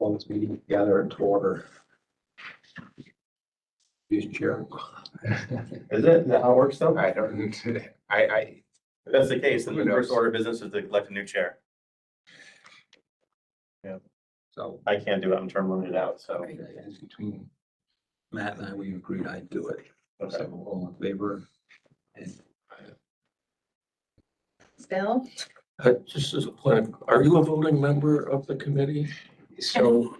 Call this meeting together into order. Use chair. Is that how it works though? I don't, If that's the case, then the Who knows? first order of business is to elect a new chair. So I can't do it, I'm term limited out, so. as between Matt and I, we agreed I'd do it. Okay. So all in favor? And Bill? Just as a point, are you a voting member of the committee? so,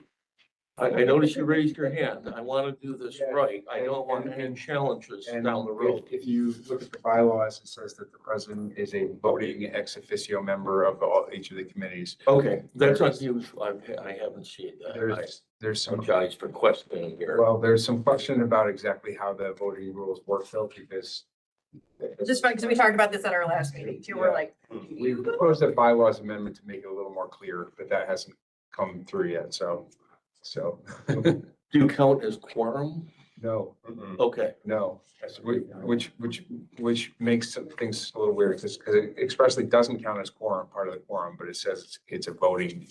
I noticed you raised your hand. I want to do this right. I don't want any challenges and down the road. if you look at the bylaws, it says that the president is a voting ex officio member of each of the committees. Okay, that's unusual. I haven't seen that. There's I some, apologize for questioning here. well, there's some question about exactly how the voting rules work, Phil, because Just funny, because we talked about this at our last meeting too. We're Yeah. like, we proposed a bylaws amendment to make it a little more clear, but that hasn't come through yet, so, Do you count as quorum? no, Mhm. Okay, no. Which makes some things a little weird, because it expressly doesn't count as quorum, part of the quorum, but it says it's a voting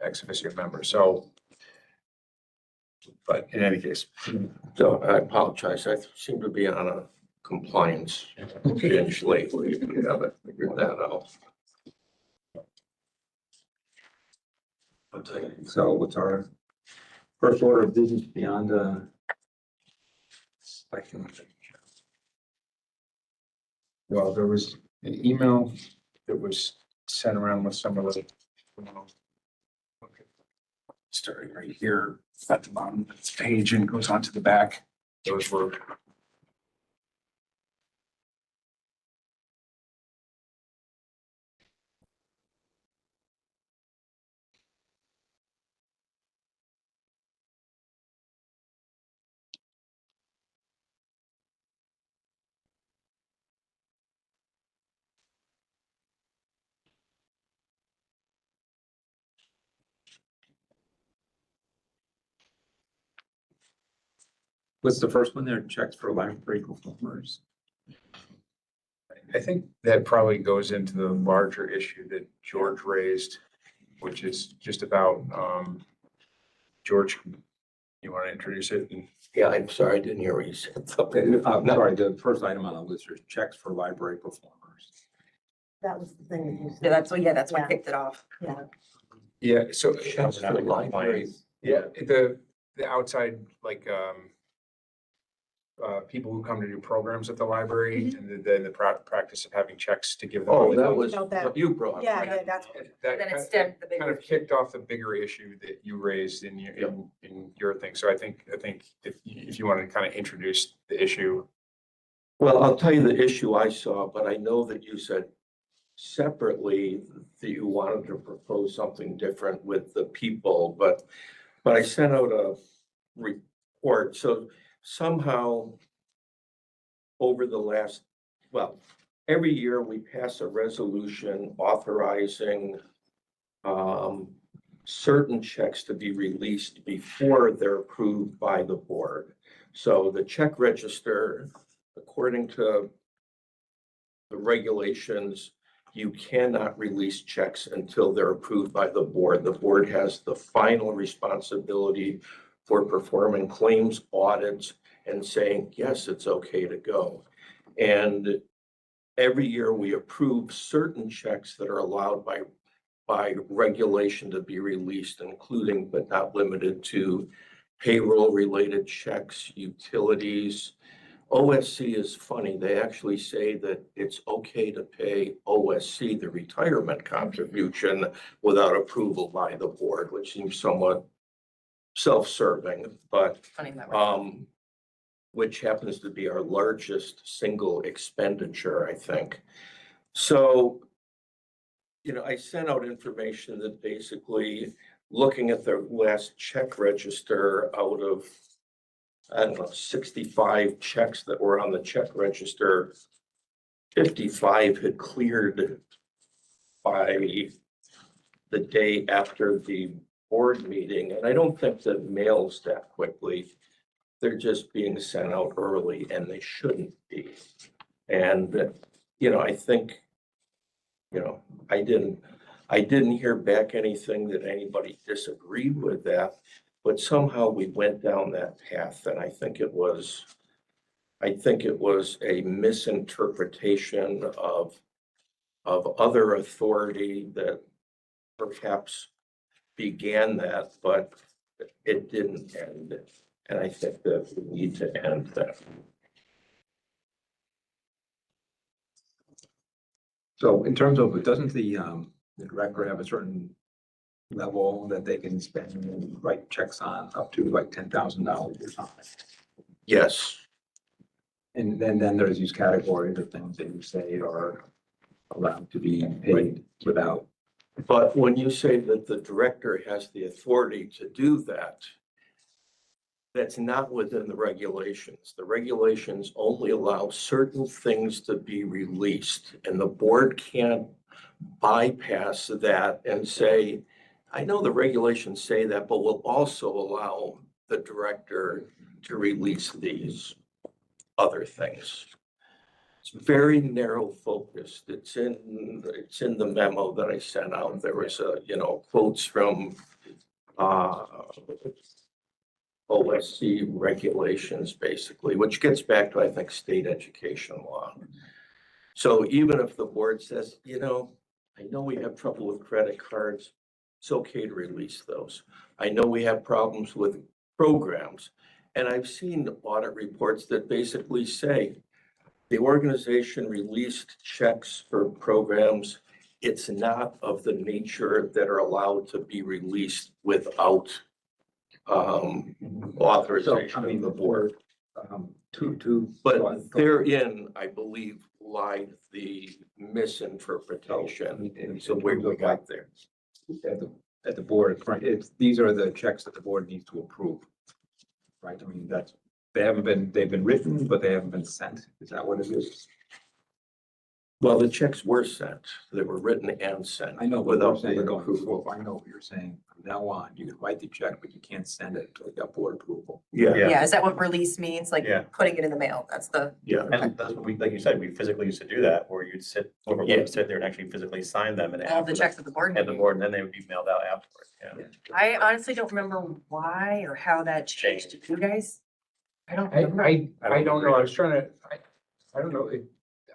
ex officio member, so. But in any case, so I apologize. I seem to be on a compliance binge lately. We haven't figured that out. so what's our first order of business beyond well, there was an email that was sent around with some of the. Starting right here at the bottom of this page and goes on to the back. Those were. What's the first one there? Checks for library performers. I think that probably goes into the larger issue that George raised, which is just about, George, you want to introduce it? Yeah, I'm sorry. I didn't hear what you said. Okay, I'm sorry, the first item on the list is checks for library performers. That was the thing that you yeah, said. that's what Yeah. kicked it off. Yeah, Yeah, so, Checks for library. yeah, the outside, like, people who come to do programs at the library and the practice of having checks to give them. Oh, that was About that. what you brought. yeah, right? that's, That Then it kind stemmed the bigger. of kicked off the bigger issue that you raised in your, in your thing. So I think if you want to kind of introduce the issue. Well, I'll tell you the issue I saw, but I know that you said separately that you wanted to propose something different with the people, but I sent out a report. So somehow over the last, well, every year we pass a resolution authorizing certain checks to be released before they're approved by the board. So the check register, according to the regulations, you cannot release checks until they're approved by the board. The board has the final responsibility for performing claims audits and saying, yes, it's okay to go. And every year we approve certain checks that are allowed by regulation to be released, including but not limited to payroll related checks, utilities. OSC is funny. They actually say that it's okay to pay OSC the retirement contribution without approval by the board, which seems somewhat self-serving, but Funny that way. which happens to be our largest single expenditure, I think. So, I sent out information that basically looking at the last check register out of, I don't know, 65 checks that were on the check register, 55 had cleared by the day after the board meeting. And I don't think that mails that quickly. They're just being sent out early and they shouldn't be. And, I think, I didn't I didn't hear back anything that anybody disagreed with that, but somehow we went down that path, and I think it was a misinterpretation of other authority that perhaps began that, but it didn't end it. And I think that we need to end that. So in terms of, doesn't the director have a certain level that they can spend and write checks on up to like $10,000 or something? Yes, And then there's these categories of things that you say are allowed to be paid without. but when you say that the director has the authority to do that, that's not within the regulations. The regulations only allow certain things to be released, and the board can't bypass that and say, I know the regulations say that, but we'll also allow the director to release these other things. It's very narrow focused. It's in the memo that I sent out. There was quotes from OSC regulations, basically, which gets back to, I think, state education law. So even if the board says, I know we have trouble with credit cards, it's okay to release those. I know we have problems with programs. And I've seen audit reports that basically say the organization released checks for programs. It's not of the nature that are allowed to be released without authorization of the board. But therein, I believe, lied the misinterpretation. And so where we got there. At the board, these are the checks that the board needs to approve. Right? I mean, they've been written, but they haven't been sent. Is that what it is? Well, the checks were sent. They were written and sent. I know, but without I'm saying board going approval. forward, I know what you're saying. From now on, you can write the check, but you can't send it until you got board approval. Yeah, Yeah, is that what release means? Like Yeah. putting it in the mail? That's the, yeah. And that's what we, like you said, we physically used to do that, where you'd sit, or Yeah. would sit there and actually physically sign them and. all the checks at the board At the meeting. board, and then they would be mailed out afterwards, yeah. I honestly don't remember why or how that changed. Did you guys? I don't remember. I don't know. I was trying to, I don't know.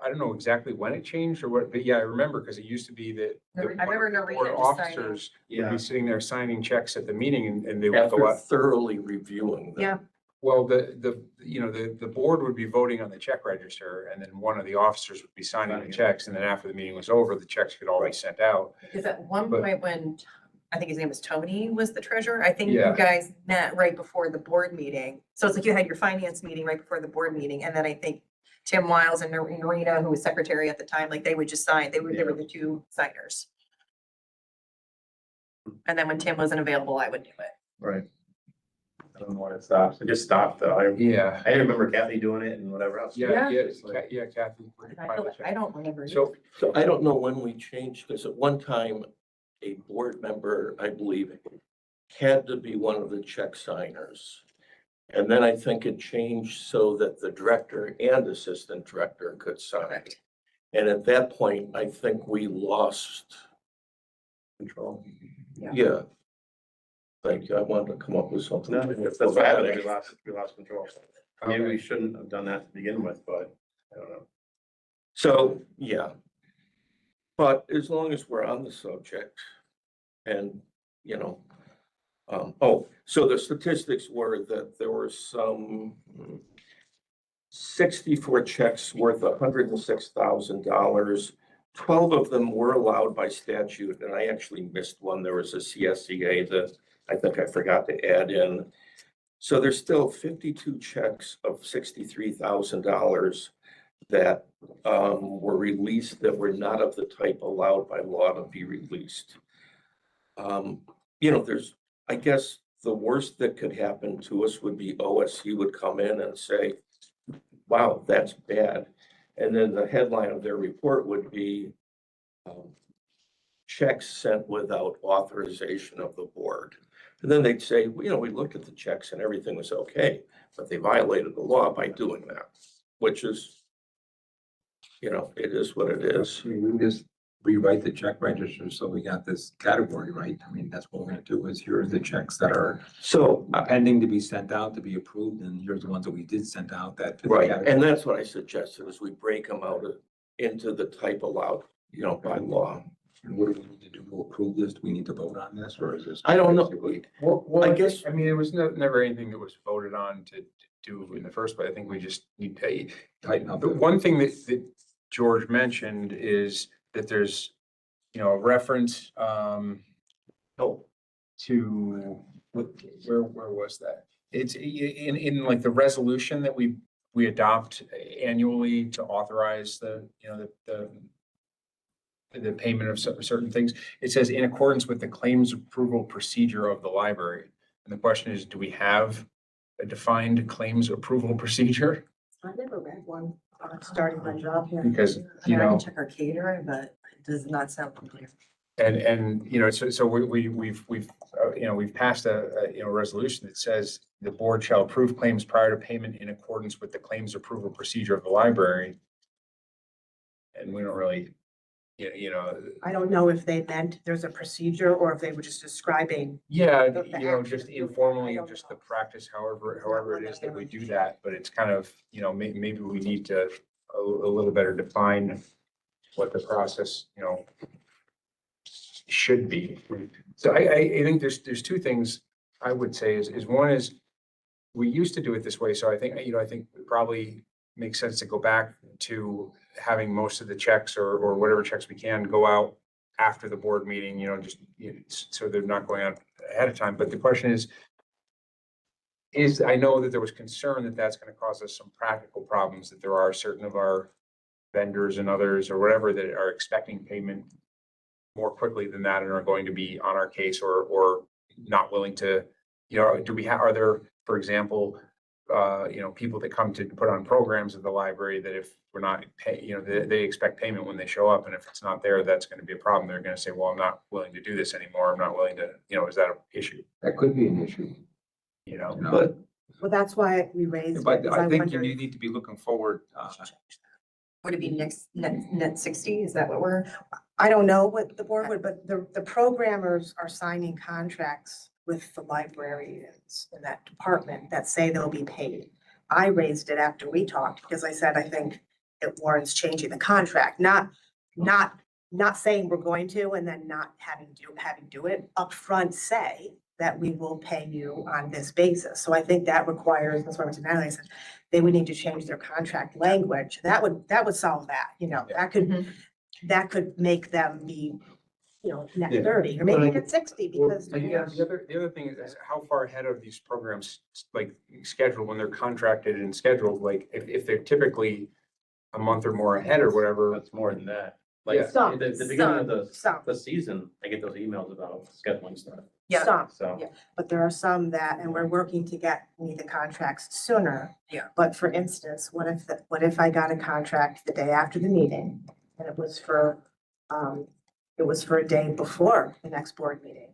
I don't know exactly when it changed or what, but yeah, I remember because it used to be that. the I remember board Norita just officers would be sitting there signing checks at the meeting and they would go After out. thoroughly reviewing them. Yeah. Well, the board would be voting on the check register and then one of the officers would be signing the checks. And then after the meeting was over, the checks could all be sent out. Because at one But- point when, I think his name was Tony, was the treasurer, I think you Yeah. guys met right before the board meeting. So it's like you had your finance meeting right before the board meeting, and then I think Tim Wiles and Norita, who was secretary at the time, like they would just sign, they were the two signers. And then when Tim wasn't available, I would do it. Right. I don't know when it stops. It just stopped though. Yeah. I remember Kathy doing it and whatever else. Yeah, Yeah. yeah, Kathy. I don't remember. So, So I don't know when we changed, because at one time, a board member, I believe, had to be one of the check signers. And then I think it changed so that the director and assistant director could sign. Correct. And at that point, I think we lost Control. Yeah. Thank you. I wanted to come up with something. No, that's what happened. We lost control. Maybe we shouldn't have done that to begin with, but I don't know. So, yeah. But as long as we're on the subject and, so the statistics were that there were some 64 checks worth $106,000. 12 of them were allowed by statute, and I actually missed one. There was a CSCA that I think I forgot to add in. So there's still 52 checks of $63,000 that were released that were not of the type allowed by law to be released. I guess the worst that could happen to us would be OSC would come in and say, wow, that's bad. And then the headline of their report would be checks sent without authorization of the board. And then they'd say, we looked at the checks and everything was okay, but they violated the law by doing that, which is, it is what it is. We just rewrite the check register so we got this category right. I mean, that's what we're gonna do is here are the checks that are So, pending to be sent out, to be approved, and here's the ones that we did send out that. fit the right, category. and that's what I suggested, is we break them out into the type allowed, by law. And what do we need to do to approve this? Do we need to vote on this or is this? I don't know. basically Well, I guess- I mean, it was never anything that was voted on to do in the first, but I think we just need to. Tighten up. The one thing that George mentioned is that there's, a reference, No, to, where was that? It's in like the resolution that we adopt annually to authorize the payment of certain things. It says in accordance with the claims approval procedure of the library. And the question is, do we have a defined claims approval procedure? I never read one, starting my job here. Because, I mean, I can check our caterer, but it does not sound clear. and, so we've passed a resolution that says the board shall approve claims prior to payment in accordance with the claims approval procedure of the library. And we don't really, I don't know if they meant there's a procedure or if they were just describing. yeah, The just action. informally, I don't just the know. practice, however what it is they that we were do doing. that, but it's kind of, maybe we need to a little better define what the process, should be. So I think there's two things I would say is one is we used to do it this way. So I think it probably makes sense to go back to having most of the checks or whatever checks we can go out after the board meeting, so they're not going out ahead of time. But the question is I know that there was concern that that's going to cause us some practical problems, that there are certain of our vendors and others or whatever that are expecting payment more quickly than that and are going to be on our case or not willing to, are there, for example, people that come to put on programs at the library that if we're not pay, they expect payment when they show up. And if it's not there, that's going to be a problem. They're going to say, well, I'm not willing to do this anymore. I'm not willing to, is that an issue? That could be an issue, but Well, that's why we raised it. But because I think you wondered- need to be looking forward, Would it be net 60? Is that what we're? I don't know what the board would, but the programmers are signing contracts with the librarians in that department that say they'll be paid. I raised it after we talked because I said, I think it warrants changing the contract, not saying we're going to and then not having do it upfront, say that we will pay you on this basis. So I think that requires, that's why I went to Natalie, I said, they would need to change their contract language. That would solve that, that could make them be, net Yeah. 30 or maybe net 60 because. Yeah, the other thing is how far ahead of these programs, like scheduled when they're contracted and scheduled, like if they're typically a month or more ahead or whatever. that's more than that. Yeah. Like, Some, at the beginning of some. the season, I get those emails about scheduling stuff, Yeah. Some, so. yeah. But there are some that, and we're working to get me the contracts sooner. Yeah. But for instance, what if I got a contract the day after the meeting and it was for a day before the next board meeting?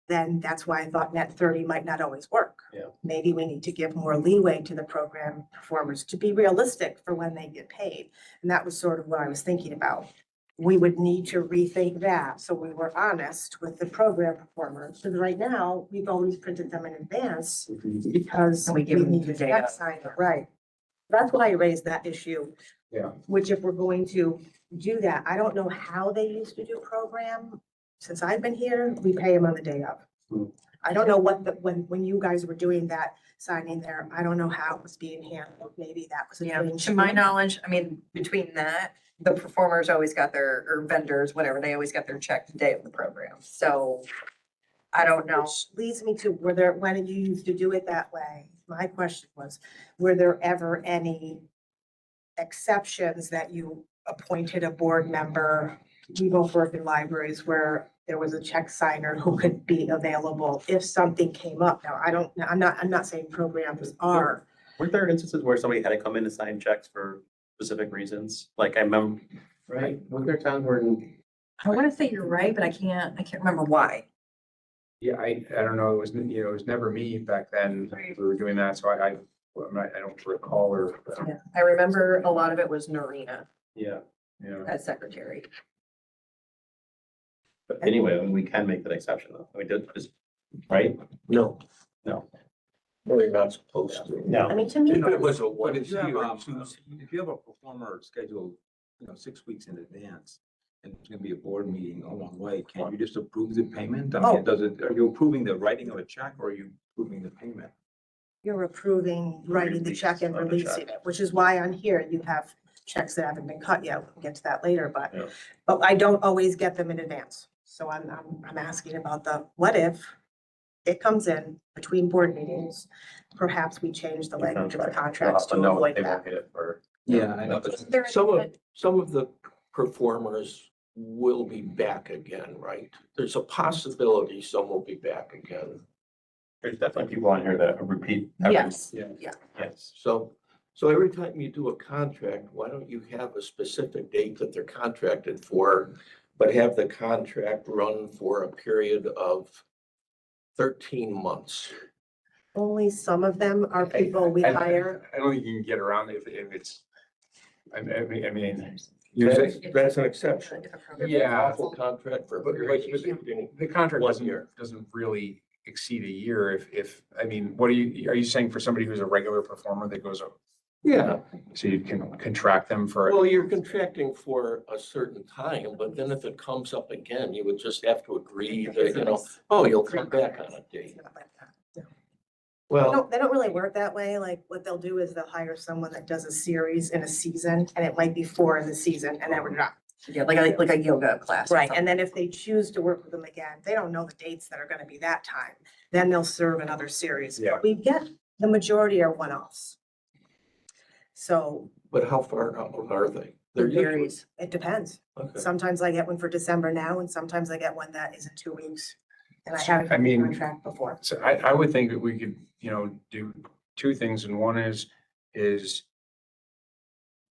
Then that's why I thought net 30 might not always work. Yeah. Maybe we need to give more leeway to the program performers to be realistic for when they get paid. And that was sort of what I was thinking about. We would need to rethink that, so we were honest with the program performers. Because right now, we've always printed them in advance because And we we give them need the to day check of. sign it, right? That's why I raised that issue. Yeah. Which if we're going to do that, I don't know how they used to do program. Since I've been here, we pay them on the day of. Hmm. I don't know when you guys were doing that signing there, I don't know how it was being handled. Maybe that was a Yeah, change. to my knowledge, I mean, between that, the performers always got or vendors, whatever, they always got their check the day of the program. So I don't know. Which leads me to, when you used to do it that way, my question was, were there ever any exceptions that you appointed a board member? We both work in libraries where there was a check signer who could be available if something came up. Now, I'm not saying programs are. Weren't there instances where somebody had to come in to sign checks for specific reasons? Like I remember, right? Wasn't there times where, I want to say you're right, but I can't remember why. Yeah, I don't know. It was never me back then. We were doing that. So I don't recall or, I remember a lot of it was Norina yeah, you know. as secretary. But anyway, I mean, we can make that exception though. We did just, right? No. No. No, you're not supposed to. I No. mean, to me, If it was a But one if you have, year, two, if you have a performer scheduled, 6 weeks in advance, and it's gonna be a board meeting a long way, can't you just approve the payment? I Oh. mean, are you approving the writing of a check or are you approving the payment? you're approving writing the check and Release of the releasing check. it, which is why on here you have checks that haven't been cut yet. We'll get to that later, Yeah. but I don't always get them in advance. So I'm asking about the, what if it comes in between board meetings? Perhaps we change the language of the contracts to No, avoid they that. won't get it for. Yeah, I know, but some of the performers will be back again, right? There's a possibility some will be back again. There's definitely people on here that repeat. every- Yes. Yes. So every time you do a contract, why don't you have a specific date that they're contracted for, but have the contract run for a period of 13 months? Only some of them are people we hire. I don't think you can get around it if it's, I mean, you're saying, That's an exception. Yeah. Awful contract for a But- period but- exceeding the contract 1 year. doesn't really exceed a year if, I mean, are you saying for somebody who's a regular performer that goes, Yeah, so you can contract them for? well, you're contracting for a certain time, but then if it comes up again, you would just have to agree that, oh, you'll come back on a date. Well, They don't really work that way. Like what they'll do is they'll hire someone that does a series in a season and it might be 4 in the season and then we're done. Yeah, like a yoga class. or Right, something. and then if they choose to work with them again, they don't know the dates that are gonna be that time, then they'll serve another series. Yeah. We get, the majority are one-offs. So but how far out are they? They're it usually, varies, it depends. okay. Sometimes I get one for December now, and sometimes I get one that is in 2 weeks. And I haven't I had a mean- contract before. So I would think that we could, do two things, and one is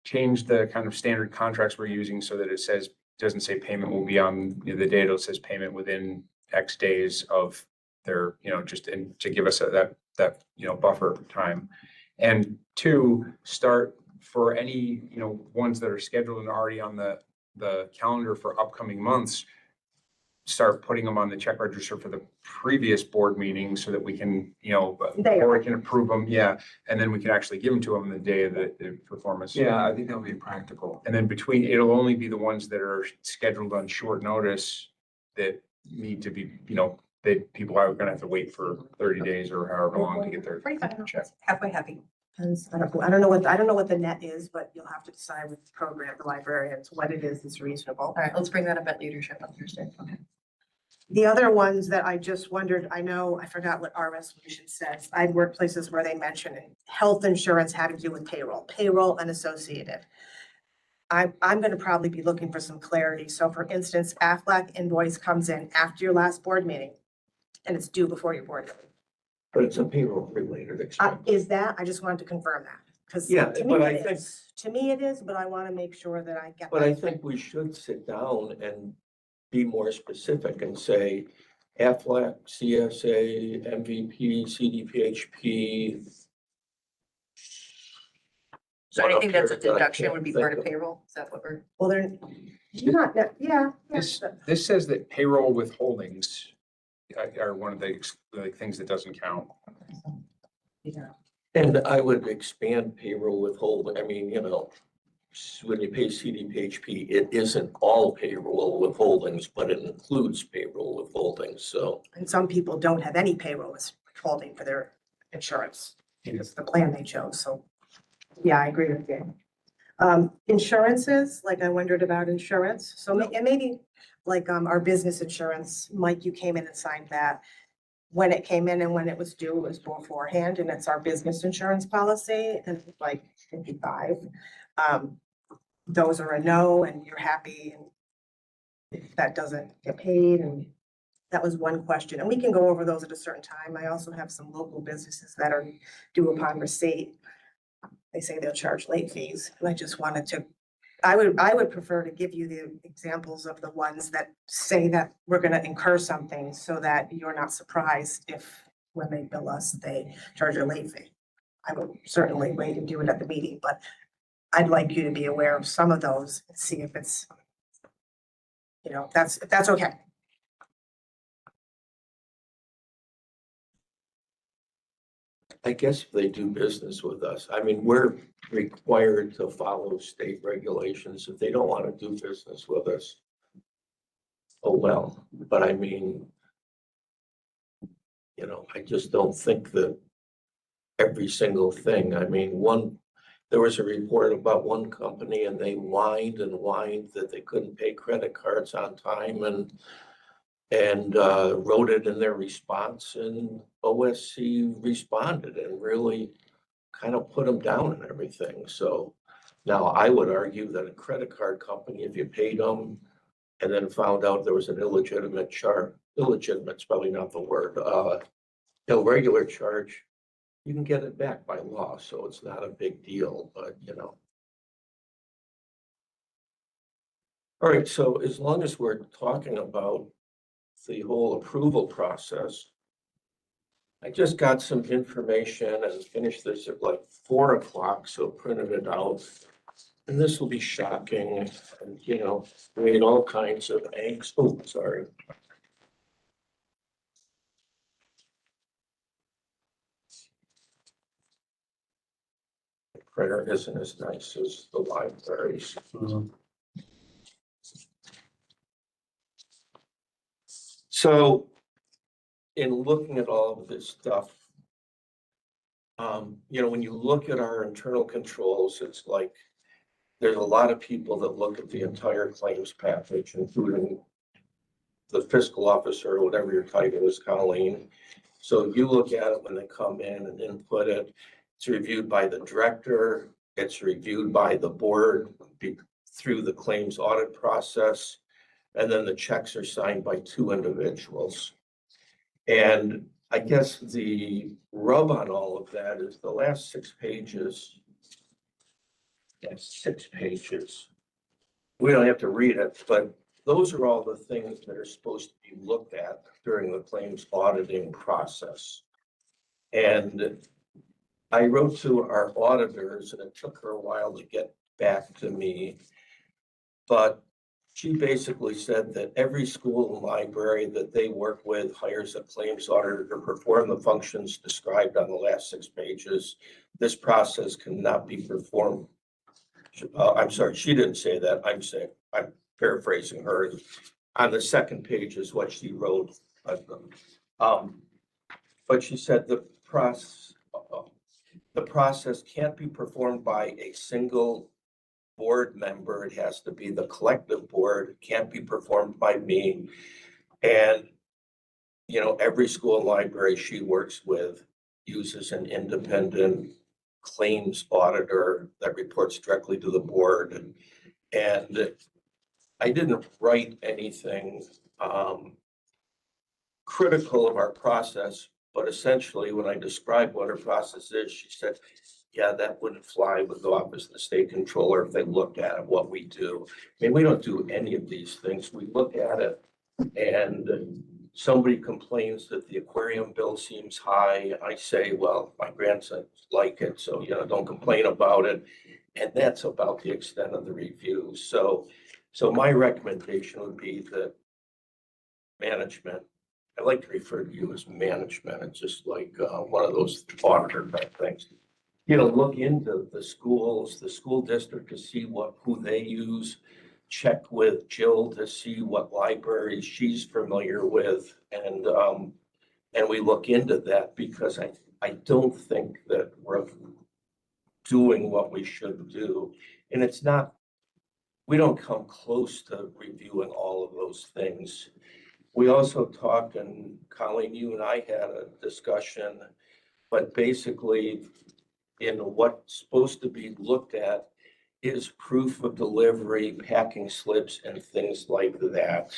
change the kind of standard contracts we're using so that it says, doesn't say payment will be on the date, it says payment within X days of their, just and to give us that buffer time. And two, start for any, ones that are scheduled and already on the calendar for upcoming months, start putting them on the check register for the previous board meeting so that we can, They or we can approve them, yeah. And then we can actually give them to them the day of the performance. yeah, I think that would be practical. And then it'll only be the ones that are scheduled on short notice that need to be, that people are gonna have to wait for 30 days or however long to get their 45 check. halfway happy. Depends. I don't know what the net is, but you'll have to decide with the program, the librarians, what it is that's reasonable. All right, let's bring that up at leadership on Thursday. Okay. The other ones that I just wondered, I forgot what our resolution says. I've worked places where they mention health insurance having to do with payroll and associated. I'm gonna probably be looking for some clarity. So for instance, Aflac invoice comes in after your last board meeting and it's due before your board meeting. But it's a payroll related expense. Is that, I just wanted to confirm that, because Yeah, to me but I it think- is. To me it is, but I want to make sure that I get. But I that. think we should sit down and be more specific and say Aflac, CSA, MVP, CDPHP. So One up anything that's a here that I deduction can't would be think part of of. payroll? Is that what we're? Well, they're not, yeah. This says that payroll withholdings are one of the things that doesn't count. And I would expand payroll withholding. I mean, when you pay CDPHP, it isn't all payroll withholdings, but it includes payroll withholdings. So And some people don't have any payroll withholding for their insurance. It's the plan they chose, so, yeah, I agree with you. Insurances, like I wondered about insurance, so and maybe like our business insurance, Mike, you came in and signed that. When it came in and when it was due, it was beforehand, and it's our business insurance policy, and it's like 55. Those are a no, and you're happy, and if that doesn't get paid, and that was one question, and we can go over those at a certain time. I also have some local businesses that are due upon receipt. They say they'll charge late fees, and I just wanted to, I would prefer to give you the examples of the ones that say that we're gonna incur something so that you're not surprised if when they bill us, they charge a late fee. I would certainly wait and do it at the meeting, but I'd like you to be aware of some of those and see if it's, if that's okay. I guess if they do business with us, I mean, we're required to follow state regulations. If they don't want to do business with us, oh, well, but I mean, I just don't think that every single thing, I mean, there was a report about one company and they whined and whined that they couldn't pay credit cards on time and wrote it in their response, and OSC responded and really kind of put them down and everything. So now I would argue that a credit card company, if you paid them and then found out there was an illegitimate charge, illegitimate's probably not the word, irregular charge, you can get it back by law, so it's not a big deal, but All right, so as long as we're talking about the whole approval process, I just got some information and finished this at like 4 o'clock, so printed it out. And this will be shocking and, create all kinds of angst. Oh, sorry. The printer isn't as nice as the libraries. So in looking at all of this stuff, when you look at our internal controls, it's like there's a lot of people that look at the entire claims package, including the fiscal officer, or whatever your title is, Colleen. So you look at it when they come in and input it. It's reviewed by the director. It's reviewed by the board through the claims audit process. And then the checks are signed by 2 individuals. And I guess the rub on all of that is the last 6 pages. That's 6 pages. We don't have to read it, but those are all the things that are supposed to be looked at during the claims auditing process. And I wrote to our auditors, and it took her a while to get back to me. But she basically said that every school and library that they work with hires a claims auditor to perform the functions described on the last 6 pages. This process cannot be performed. I'm sorry, she didn't say that. I'm paraphrasing her. On the 2nd page is what she wrote. But she said the process can't be performed by a single board member. It has to be the collective board. It can't be performed by me. And, every school and library she works with uses an independent claims auditor that reports directly to the board. And I didn't write anything critical of our process, but essentially when I described what our process is, she said, yeah, that wouldn't fly with the Office of the State Controller if they looked at it, what we do. I mean, we don't do any of these things. We look at it and somebody complains that the aquarium bill seems high. I say, well, my grandsons like it, so, don't complain about it. And that's about the extent of the review. So my recommendation would be that management, I like to refer to you as management. It's just like one of those auditor type things. Look into the schools, the school district to see who they use. Check with Jill to see what libraries she's familiar with, and we look into that, because I don't think that we're doing what we should do, and we don't come close to reviewing all of those things. We also talked, and Colleen, you and I had a discussion, but basically in what's supposed to be looked at is proof of delivery, packing slips, and things like that.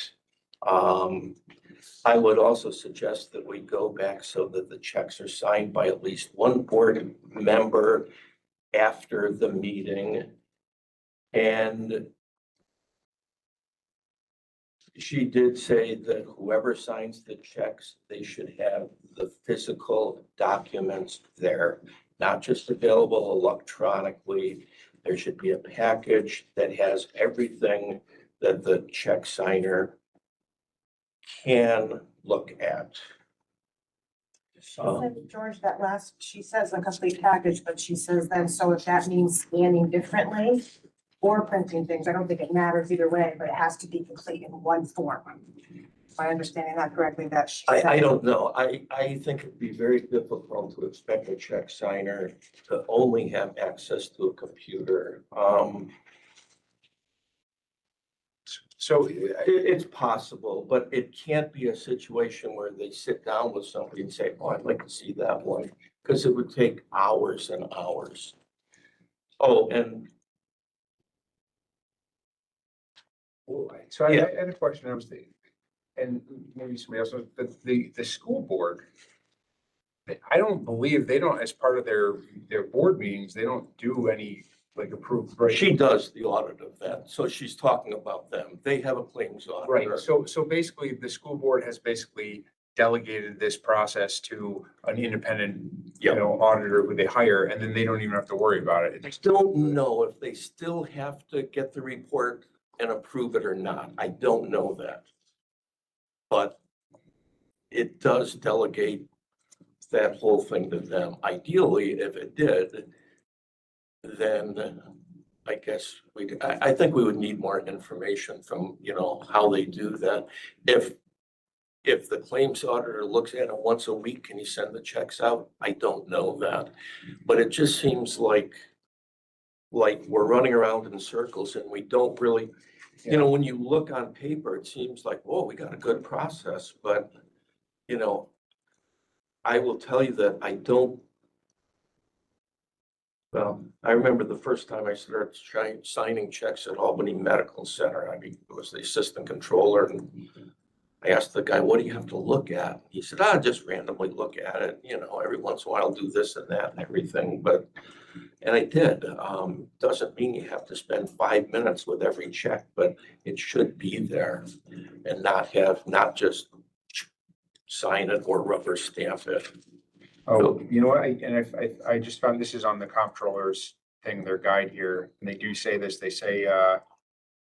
I would also suggest that we go back so that the checks are signed by at least 1 board member after the meeting. And she did say that whoever signs the checks, they should have the physical documents there, not just available electronically. There should be a package that has everything that the check signer can look at. She said, George, that last, she says a complete package, but she says then, so if that means scanning differently or printing things, I don't think it matters either way, but it has to be complete in one form. Am I understanding that correctly, that she said? I don't know. I think it'd be very difficult to expect a check signer to only have access to a computer. So It's possible, but it can't be a situation where they sit down with somebody and say, oh, I'd like to see that one, because it would take hours and hours. Oh, and So I Yeah. had a question, I was thinking, and maybe somebody else, but the school board, I don't believe, they don't, as part of their board meetings, they don't do any like approved. she does the audit of that, so she's talking about them. They have a claims Right, auditor. so basically, the school board has basically delegated this process to an independent, Yep. auditor who they hire, and then they don't even have to worry about it. I don't know if they still have to get the report and approve it or not. I don't know that. But it does delegate that whole thing to them. Ideally, if it did, then I guess I think we would need more information from, how they do that. If the claims auditor looks at it once a week, can he send the checks out? I don't know that. But it just seems like we're running around in circles and we don't really, when you look on paper, it seems like, whoa, we got a good process, but, I will tell you that I don't. Well, I remember the first time I started signing checks at Albany Medical Center. I mean, it was the assistant controller, and I asked the guy, what do you have to look at? He said, just randomly look at it, every once in a while do this and that and everything, and I did. Doesn't mean you have to spend 5 minutes with every check, but it should be there and not just sign it or rubber stamp it. Oh, you know what, I just found, this is on the comptroller's thing, their guide here, and they do say this, they say, oh,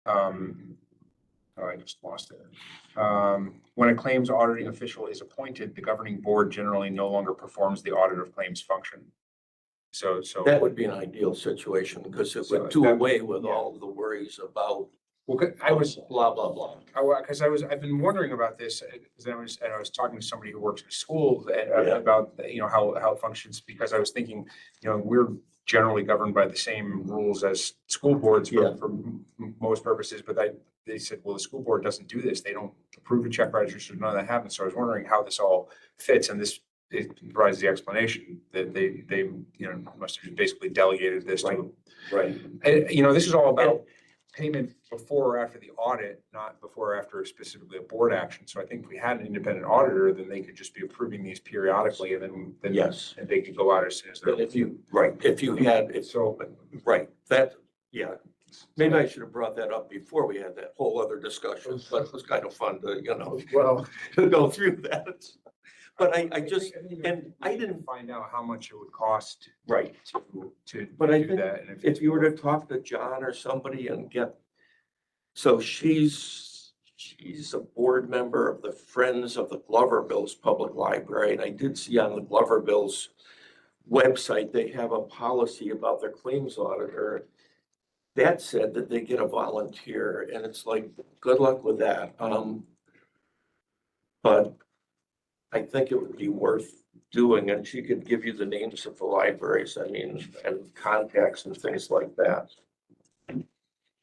I just lost it. When a claims auditing official is appointed, the governing board generally no longer performs the audit of claims function. So. That would be an ideal situation because it would do away with all the worries about Well, I was, blah, blah, blah. I've been wondering about this, because I was talking to somebody who works in schools and Yeah. about, how it functions, because I was thinking, we're generally governed by the same rules as school boards Yeah. for most purposes, but they said, well, the school board doesn't do this. They don't approve a check register, none of that happens. So I was wondering how this all fits, and it provides the explanation that they must have basically delegated this to. Right. And, this is all about payment before or after the audit, not before or after specifically a board action. So I think if we had an independent auditor, then they could just be approving these periodically, and then Yes. and they could go out as soon as they're. But if you had, So, right, yeah. Maybe I should have brought that up before we had that whole other discussion, but it was kind of fun to, well. to go through that. But I just, think and I didn't, find out how much it would cost right. to But I do think that. And if you were to talk to John or somebody and so she's a board member of the Friends of the Glovervilles Public Library. And I did see on the Glovervilles website, they have a policy about their claims auditor. That said that they get a volunteer, and it's like, good luck with that. But I think it would be worth doing, and she could give you the names of the libraries, and contacts and things like that.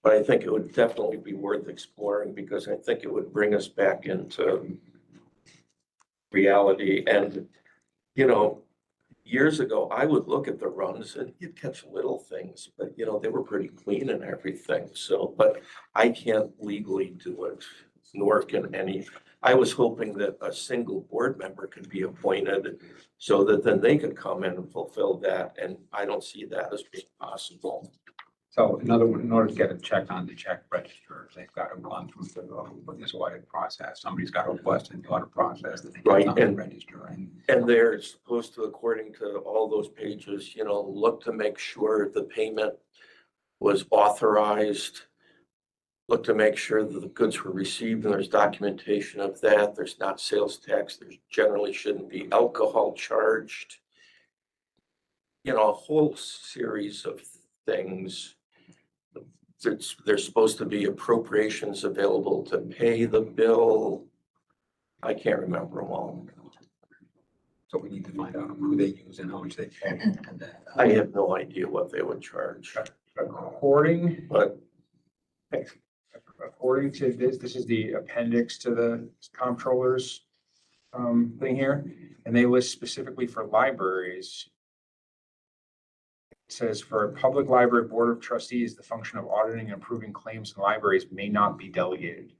But I think it would definitely be worth exploring, because I think it would bring us back into reality. And, years ago, I would look at the runs and you'd catch little things, but they were pretty clean and everything. So, but I can't legally do it, nor can any. I was hoping that a single board member could be appointed so that then they could come in and fulfill that. And I don't see that as being possible. So in order to get a check on the check register, they've got to run through this audit process. Somebody's got to request in the audit process that they Right, get on the and- register. And they're supposed to, according to all those pages, look to make sure the payment was authorized look to make sure that the goods were received and there's documentation of that. There's not sales tax. There generally shouldn't be alcohol charged. You know, a whole series of things. There's supposed to be appropriations available to pay the bill. I can't remember them all. So we need to find out who they use and how much they pay. And then, I have no idea what they would charge, According, but according to this is the appendix to the comptroller's thing here, and they list specifically for libraries. It says for a public library board of trustees, the function of auditing and approving claims in libraries may not be delegated.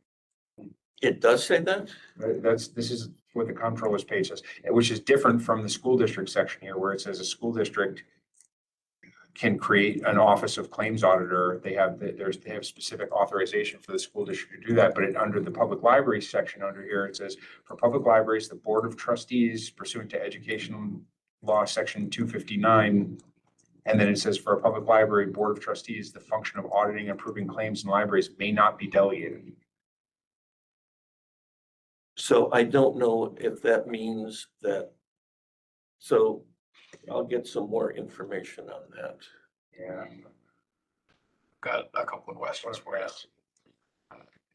it does say that? This is what the comptroller's page says, which is different from the school district section here, where it says a school district can create an office of claims auditor. They have specific authorization for the school district to do that, but under the public library section under here, it says for public libraries, the board of trustees pursuant to educational law, section 259. And then it says for a public library board of trustees, the function of auditing and approving claims in libraries may not be delegated. So I don't know if that means that. So I'll get some more information on that. Yeah. Got a couple of questions for you.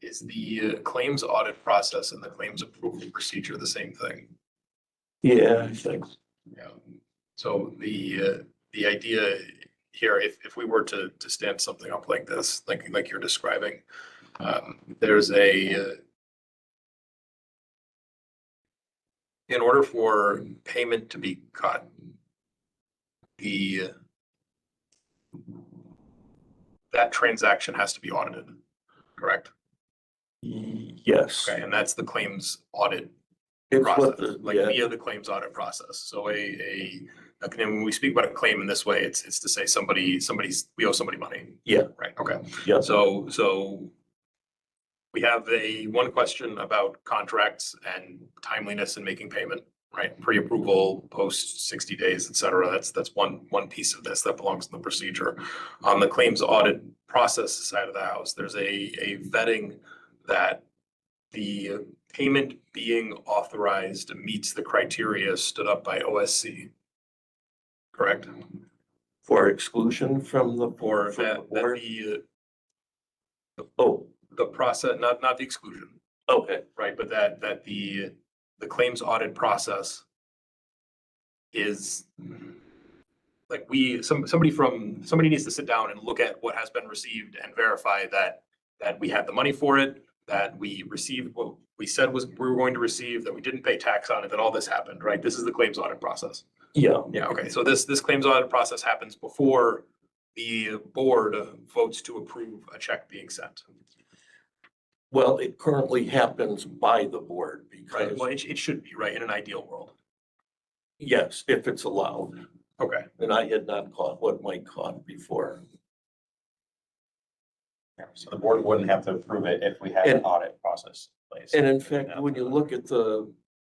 Is the claims audit process and the claims approval procedure the same thing? Yeah, I think. Yeah. So the idea here, if we were to stand something up like this, like you're describing, there's in order for payment to be cut, that transaction has to be audited, correct? Yes. Okay, and that's the claims audit It's process, what the, like yeah, via the claims audit process. So when we speak about a claim in this way, it's to say we owe somebody money. Yeah. Right, okay. yeah, So we have one question about contracts and timeliness in making payment, right? Pre-approval, post 60 days, et cetera. That's one piece of this that belongs in the procedure. On the claims audit process side of the house, there's a vetting that the payment being authorized meets the criteria stood up by OSC. Correct? for exclusion from the, Or from that the board. the Oh, process, not the exclusion, okay, right? But that the claims audit process is like somebody needs to sit down and look at what has been received and verify that we had the money for it, that we received what we said we were going to receive, that we didn't pay tax on it, that all this happened, right? This is the claims audit process. yeah, Yeah, okay. So this claims audit process happens before the board votes to approve a check being sent. well, it currently happens by the board Right, because, well, it should be, right, in an ideal world. yes, if it's allowed, Okay, and I had not caught what Mike caught before. So the board wouldn't have to approve it if we had an And- audit process in place. And in fact, when you look at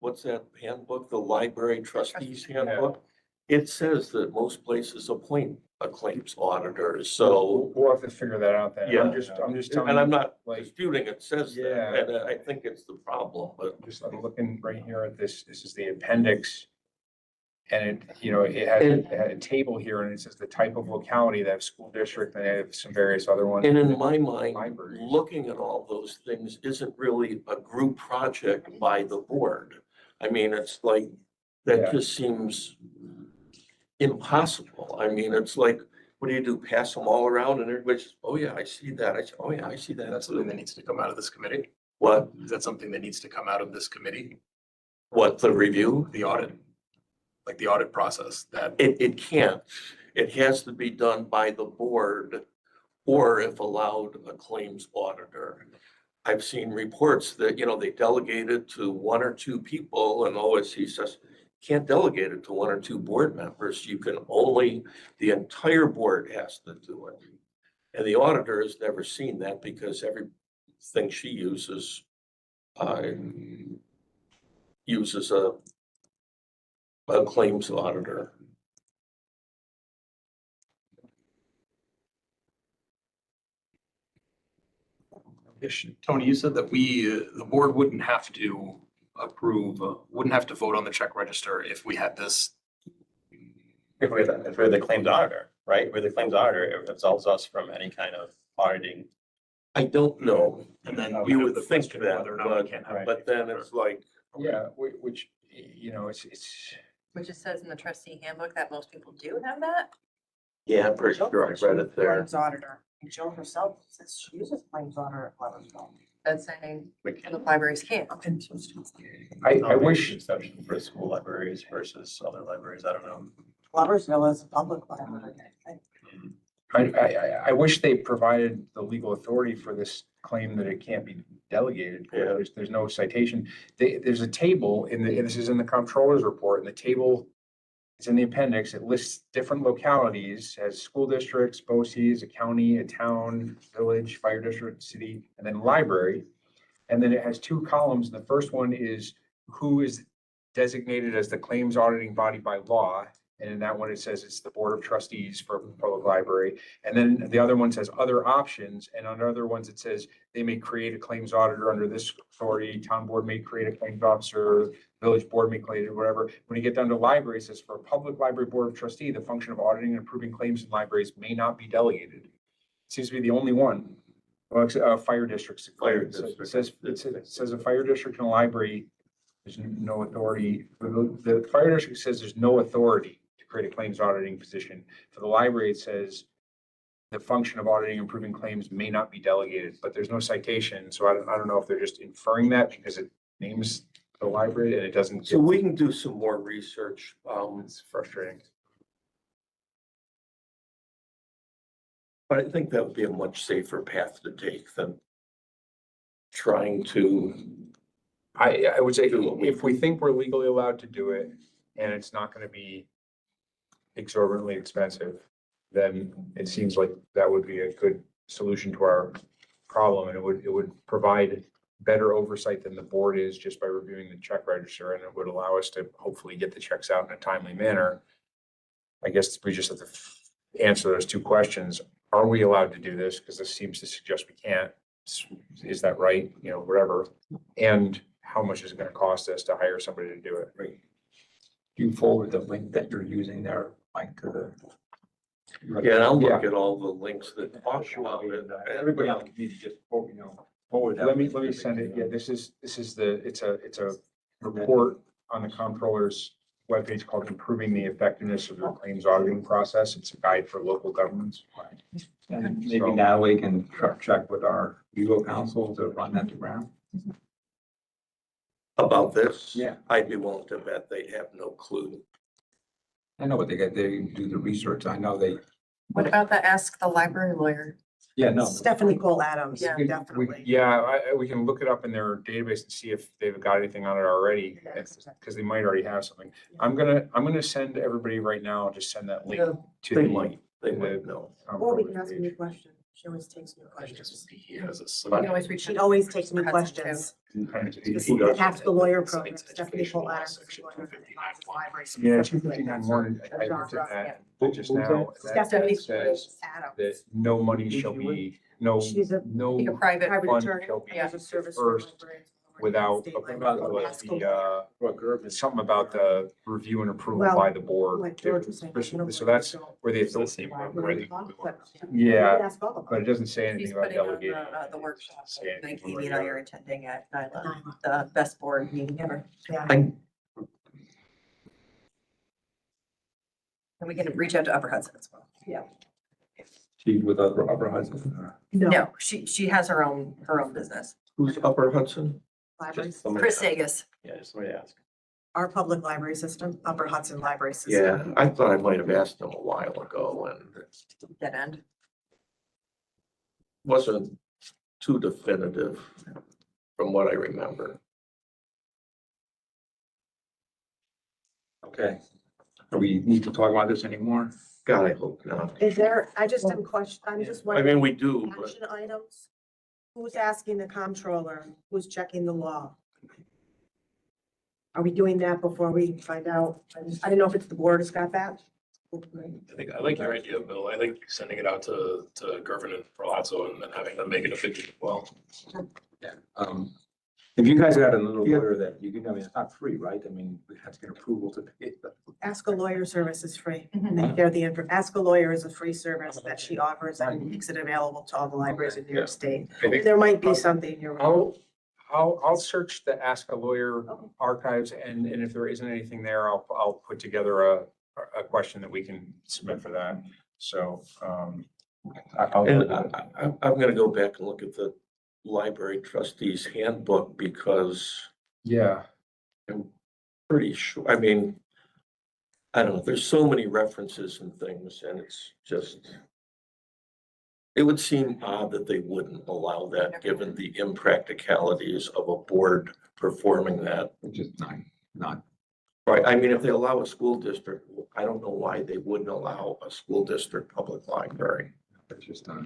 what's that handbook, the library trustees handbook, it says that most places appoint a claims auditor, so, We'll have to figure that out then. Yeah. I'm just telling and I'm you, not like, disputing it says that, Yeah. and I think it's the problem, but I'm looking right here at this is the appendix. And it had a table here and it says the type of locality, they have school district, and they have some various other ones. and in my mind, Libraries. looking at all those things isn't really a group project by the board. I mean, it's like, Yeah. that just seems impossible. I mean, it's like, what do? Pass them all around and everybody says, oh yeah, I see that. Oh yeah, I see that. that's something that needs to come out of this committee. What, Is that something that needs to come out of this committee, the review? the audit? Like the audit process that, It can't. It has to be done by the board or if allowed, a claims auditor. I've seen reports that, they delegate it to one or two people and OSC says, can't delegate it to one or two board members. You can only, the entire board has to do it. And the auditor has never seen that because everything she uses uses a claims auditor. Tony, you said that the board wouldn't have to approve, wouldn't have to vote on the check register if we had this. If we're the claims auditor, right? We're the claims auditor, it absolves us from any kind of auditing. I don't know. And then You we would have the think question that, whether or not we but, can't have. but then it's like, Yeah, which, you know, it's, Which it says in the trustee handbook that most people do have that. yeah, I'm pretty sure I read it there. Claims auditor. And Jill herself says she uses claims auditor at Lebanon. That's saying We the can't. libraries can't. I wish, Exception for school libraries versus other libraries, I don't know. Loversville is a public library, I think. I wish they provided the legal authority for this claim that it can't be delegated. Yeah. There's no citation. There's a table and this is in the comptroller's report, and the table is in the appendix. It lists different localities as school districts, BOCES, a county, a town, village, fire district, city, and then library. And then it has two columns. The first one is who is designated as the claims auditing body by law. And in that one, it says it's the Board of Trustees for Public Library. And then the other one says other options. And on other ones, it says they may create a claims auditor under this authority. Town board may create a claims officer, village board may create it, whatever. When you get down to library, it says for a public library board of trustee, the function of auditing and approving claims in libraries may not be delegated. Seems to be the only one. Well, it's fire districts. Fire It says a fire district and a library, there's no authority. The fire district says there's no authority to create a claims auditing position. For the library, it says the function of auditing and approving claims may not be delegated, but there's no citation. So I don't know if they're just inferring that because it names the library and it doesn't. So we can do some more research. It's frustrating. But I think that would be a much safer path to take than trying to, I would say Do what we- if we think we're legally allowed to do it and it's not going to be exorbitantly expensive, then it seems like that would be a good solution to our problem. And it would provide better oversight than the board is just by reviewing the check register. And it would allow us to hopefully get the checks out in a timely manner. I guess we just have to answer those two questions. Are we allowed to do this? Because this seems to suggest we can't. Is that right? You know, whatever. And how much is it going to cost us to hire somebody to do it? Right. You forward the link that you're using there, Mike, to the. yeah, and I'll look Yeah. at all the links that talk about it. Everybody on the committee just, forward that. Let me send it. Yeah, this is it's a report on the comptroller's webpage called Improving the Effectiveness of the Claims Auditing Process. It's a guide for local governments. And maybe Natalie can check with our legal counsel to run that to ground. About this? Yeah. I'd be willing to bet they have no clue. I know what they do the research. I know they, What about the ask the library lawyer? yeah, no. Stephanie Cole Adams, Yeah. definitely. We can look it up in their database and see if they've got anything on it already, because they might already have something. I'm gonna send everybody right now, just send that link to They the. might, they might know. Or we can ask a new question. She always takes new questions. He has a. You can always reach. She always takes new Her husband, questions. He does. Ask the lawyer program, Science Stephanie education Cole law, Adams. section is the lawyer for the 259. library. Yeah, 259 I looked at that just now. That Stephanie says Adams. that no money shall be, no, She's a no A private, private fund attorney, shall be and there's a service. for dispersed librarians. without, State about library. the- Ask a lawyer. something about the review and approval Well, by the board. Like George was saying. So that's where the, It's the same one, right? You yeah, can ask all of but it them. doesn't say she's anything about putting on delegating. the workshop, Say I think anything Amy and about I that. are attending at NYLA, the best board meeting ever. Yeah. I, And we can reach out to Upper Hudson as well. She's with Upper Hudson. No, she has her own business. who's Upper Hudson? Libraries. Just somebody Chris ask. Sagas. Yeah, just somebody ask. Our public library system, Upper Hudson Library System. Yeah, I thought I might have asked them a while ago and it Dead end. wasn't too definitive from what I remember. Okay. Do we need to talk about this anymore? God, I hope not. Is there, I just am question, I'm just I wondering. mean, we do, but Action items? Who's asking the comptroller? Who's checking the law? Are we doing that before we find out? I didn't know if it's the board has got that. I like your idea, Bill. I think sending it out to Gervin and Palazzo and then having them make it official as well. Yeah. If you guys got a little lawyer that you can, I mean, it's not free, right? I mean, we have to get approval to pay. Ask a Lawyer service is free. Mm-hmm. And they share the, Ask a Lawyer is a free service that she offers and makes it available to all the libraries in New York State. I think There might be something you're. I'll search the Ask a Lawyer Okay. archives, and if there isn't anything there, I'll put together a question that we can submit for that. So, And I'm gonna go back and look at the library trustees handbook because yeah, I'm pretty sure, I mean, I don't know, there's so many references and things and it's just, it would seem odd that they wouldn't allow that, given the impracticalities of a board performing that. Which is not, Right, I mean, if they allow a school district, I don't know why they wouldn't allow a school district public library. it's just not.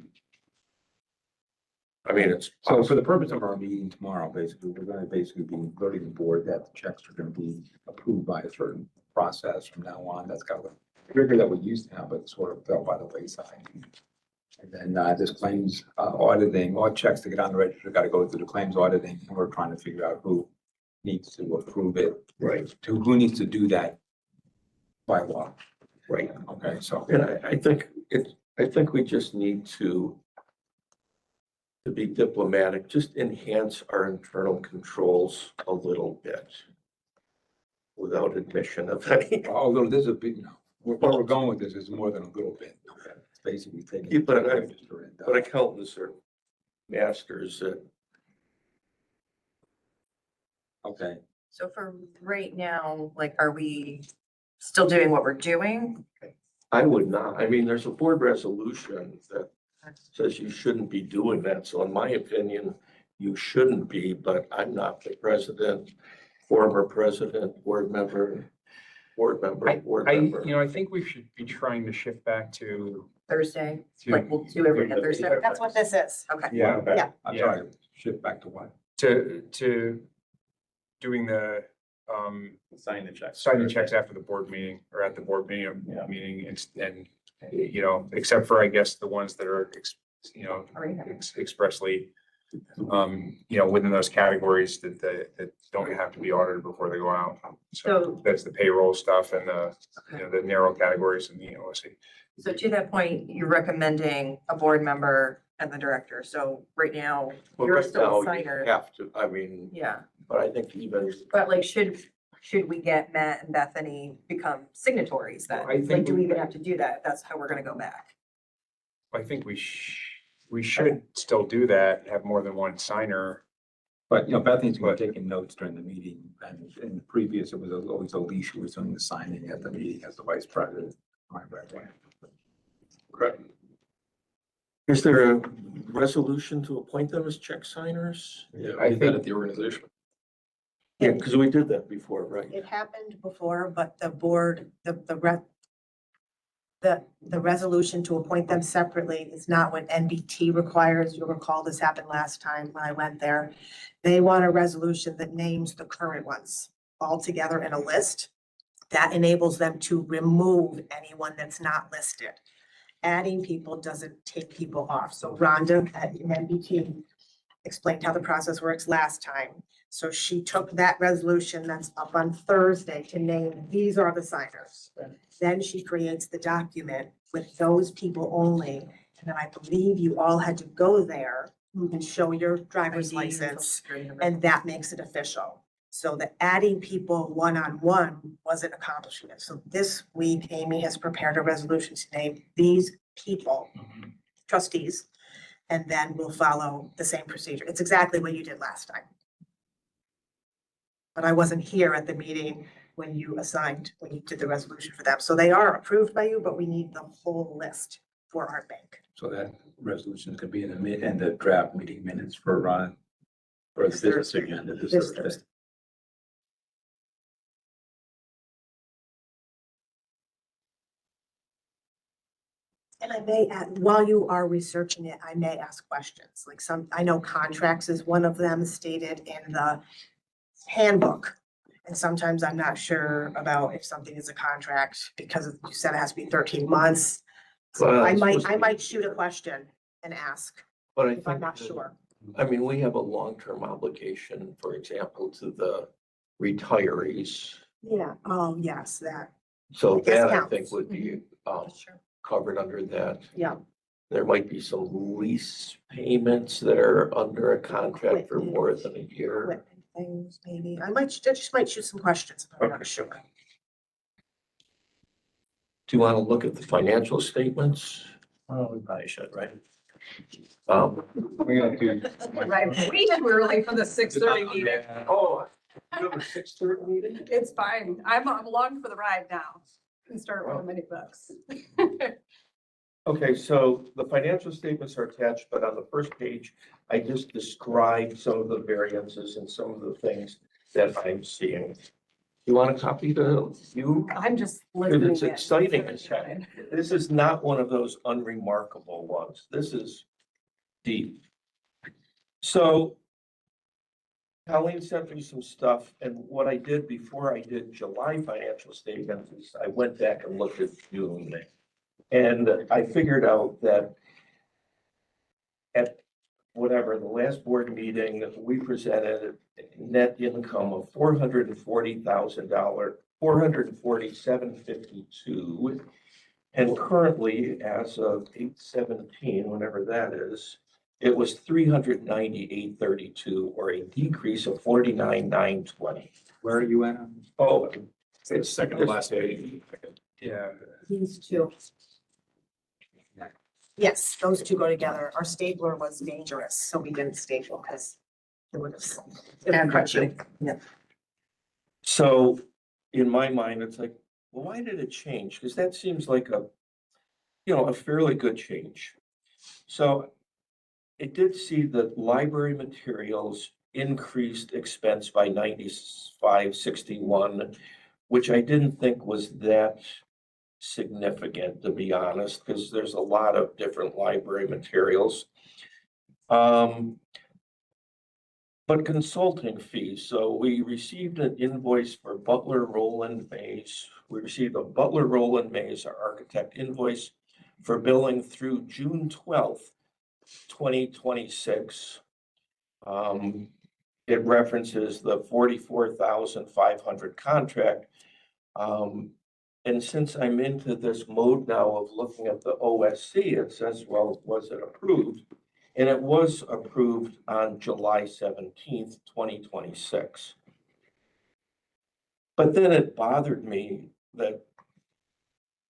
I mean, it's. So for the purpose of our meeting tomorrow, basically, we're gonna basically be alerting the board that the checks are gonna be approved by a certain process from now on. That's kind of a rigor that we used to have, but sort of fell by the wayside. And then this claims auditing, all checks to get on the register got to go through the claims auditing, and we're trying to figure out who needs to approve it. Right. To who needs to do that by law. Right. Okay, so. And I think we just need to be diplomatic, just enhance our internal controls a little bit without admission of any. Although this is a big, no, where we're going with this is more than a little bit. It's basically taking. Yeah, but register and, But accountants are masters at, Okay, So for right now, like, are we still doing what we're doing? I would not, I mean, there's a board resolution that says you shouldn't be doing that. So in my opinion, you shouldn't be, but I'm not the president, former president, board member. I think we should be trying to shift back to. Thursday, like we'll do every other Thursday. That's what this is. Okay. Yeah. Yeah. I'm Yeah. sorry, shift back to what? To doing the, Sign the checks. signing checks after the board meeting or at the board meeting, and, you know, except for, I guess, the ones that are, expressly, within those categories that don't have to be audited before they go out. So that's the payroll stuff and the narrow categories in the EOC. So to that point, you're recommending a board member and the director. So right now, Well, you're right still a now, you signer. have to, I mean, Yeah, but I think even, but like, should we get Matt and Bethany become signatories then? I think Like, do we we- even have to do that? That's how we're gonna go back. I think we should still do that, have more than one signer. But, Bethany's been taking notes during the meeting, and in the previous, it was always Alicia who was doing the signing at the meeting as the vice president. Right. Correct. is there a resolution to appoint them as check signers? Yeah, I I did that think- at the organization. Yeah, because we did that before, right? It happened before, but the board, the resolution to appoint them separately is not what NBT requires. You'll recall this happened last time when I went there. They want a resolution that names the current ones all together in a list. That enables them to remove anyone that's not listed. Adding people doesn't take people off. So Rhonda at NBT explained how the process works last time. So she took that resolution that's up on Thursday to name, these are the signers. Then she creates the document with those people only. And then I believe you all had to go there and show your driver's ID, social license, security number. and that makes it official. So the adding people one-on-one wasn't accomplishing it. So this week, Amy has prepared a resolution to name these people, trustees, and then we'll follow the same procedure. It's exactly what you did last time. But I wasn't here at the meeting when you did the resolution for them. So they are approved by you, but we need the whole list for our bank. So that resolution could be in the draft meeting minutes for the This business Thursday. agenda this This Thursday. Thursday. And I may add, while you are researching it, I may ask questions, like I know contracts is one of them stated in the handbook. And sometimes I'm not sure about if something is a contract because you said it has to be 13 months. So Well, I it's might, supposed to I be- might shoot a question and ask But I if I'm think, not that- sure. I mean, we have a long-term obligation, for example, to the retirees. Yeah, oh, yes, that, So I guess that I counts. think would be Sure. covered under that. yeah. There might be some lease payments that are under a contract for more than a year. Equipment things, maybe. I just might shoot some questions. if I'm not sure. Do you want to look at the financial statements? Well, we probably should, right? We're gonna do. Right, way too early for the 6:30 meeting. Oh, you have a 6:30 meeting? It's fine. I'm along for the ride now. Can start with many books. Okay, so the financial statements are attached, but on the first page, I just described some of the variances and some of the things that I'm seeing. You want a copy to you? I'm just listening. It's in. exciting as heck. This is not one of those unremarkable ones. This is deep. So Colleen sent me some stuff, and what I did before I did July financial statements is I went back and looked at June. And I figured out that at whatever, the last board meeting, we presented net income of $440,000, $447.52. And currently, as of 8/17, whenever that is, it was 398.32, or a decrease of 49,920. Where are you at? Oh, Say the second to last page. Yeah, These two. Yes, those two go together. Our stapler was dangerous, so we didn't staple because it would have. And crunchy. Yeah. so in my mind, it's like, well, why did it change? Because that seems like a fairly good change. So it did see that library materials increased expense by 95.61, which I didn't think was that significant, to be honest, because there's a lot of different library materials. But consulting fees, so we received an invoice for Butler Rowland Mays. We received a Butler Rowland Mays, our architect, invoice for billing through June 12th, 2026. It references the 44,500 contract. And since I'm into this mode now of looking at the OSC, it says, well, was it approved? And it was approved on July 17th, 2026. But then it bothered me that